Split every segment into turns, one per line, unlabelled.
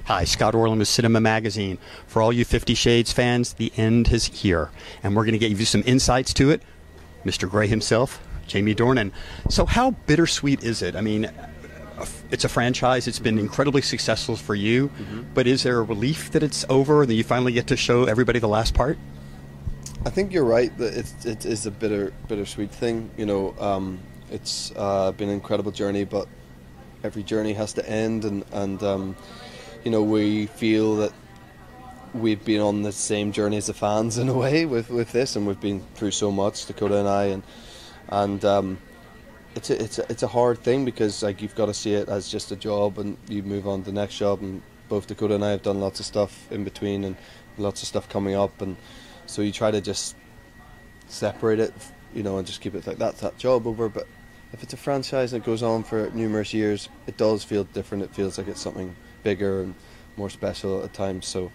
Hi, Scott Orland with Cinema Magazine. For all you 50 Shades fans, the end is here, and we're going to give you some insights to it. Mr. Gray himself, Jamie Dornan. So how bittersweet is it? I mean, it's a franchise. It's been incredibly successful for you, but is there a relief that it's over and that you finally get to show everybody the last part?
I think you're right that it is a bittersweet thing. You know, it's been an incredible journey, but every journey has to end, and you know, we feel that we've been on the same journey as the fans in a way with this, and we've been through so much, Dakota and I, and it's a hard thing because like you've got to see it as just a job, and you move on to the next job. And both Dakota and I have done lots of stuff in between, and lots of stuff coming up, and so you try to just separate it, you know, and just keep it like that's that job over. But if it's a franchise and it goes on for numerous years, it does feel different. It feels like it's something bigger and more special at times. So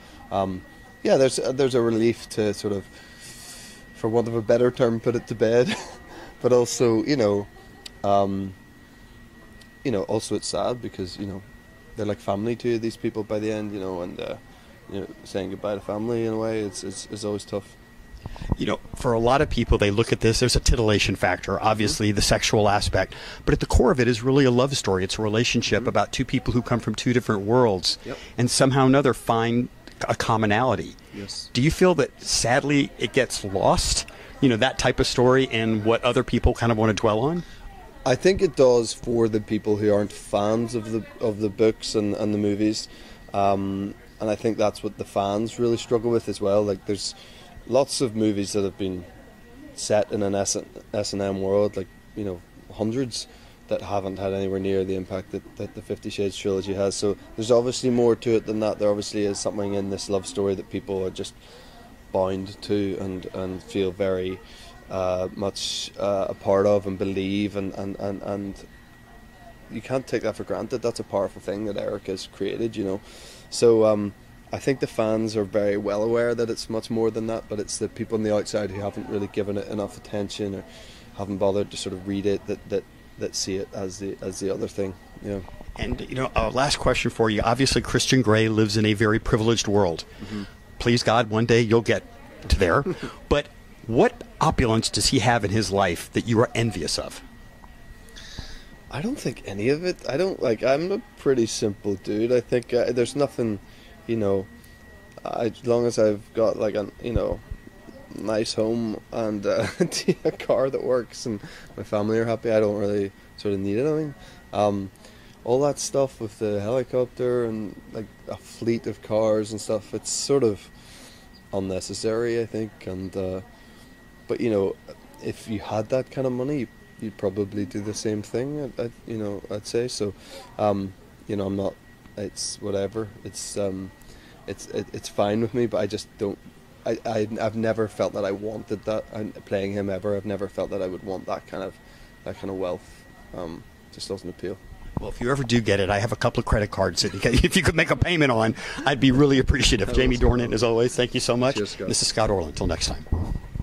yeah, there's a relief to sort of, for want of a better term, put it to bed. But also, you know, also it's sad because, you know, they're like family to these people by the end, you know, and you know, saying goodbye to family in a way is always tough.
You know, for a lot of people, they look at this, there's a titillation factor, obviously the sexual aspect, but at the core of it is really a love story. It's a relationship about two people who come from two different worlds and somehow or another find a commonality.
Yes.
Do you feel that sadly it gets lost, you know, that type of story, and what other people kind of want to dwell on?
I think it does for the people who aren't fans of the books and the movies, and I think that's what the fans really struggle with as well. Like there's lots of movies that have been set in an S&M world, like, you know, hundreds, that haven't had anywhere near the impact that the 50 Shades trilogy has. So there's obviously more to it than that. There obviously is something in this love story that people are just bound to and feel very much a part of and believe, and you can't take that for granted. That's a powerful thing that Eric has created, you know. So I think the fans are very well aware that it's much more than that, but it's the people on the outside who haven't really given it enough attention or haven't bothered to sort of read it that see it as the other thing. Yeah. And
you know, last question for you. Obviously, Christian Grey lives in a very privileged world. Please God, one day you'll get to there. But what opulence does he have in his life that you are envious of?
I don't think any of it. I'm a pretty simple dude. I think there's nothing, you know, as long as I've got like a, you know, nice home and a car that works and my family are happy, I don't really sort of need anything. All that stuff with the helicopter and like a fleet of cars and stuff, it's sort of unnecessary, I think. And but you know, if you had that kind of money, you'd probably do the same thing. I'd say so. You know, I'm not. It's whatever. It's fine with me, but I just don't. I've never felt that I wanted that. I'm playing him ever. I've never felt that I would want that kind of wealth. Just doesn't appeal.
Well, if you ever do get it, I have a couple of credit cards that if you could make a payment on, I'd be really appreciative. Jamie Dornan, as always, thank you so much.
Cheers, Scott.
This is Scott Orland. Until next time.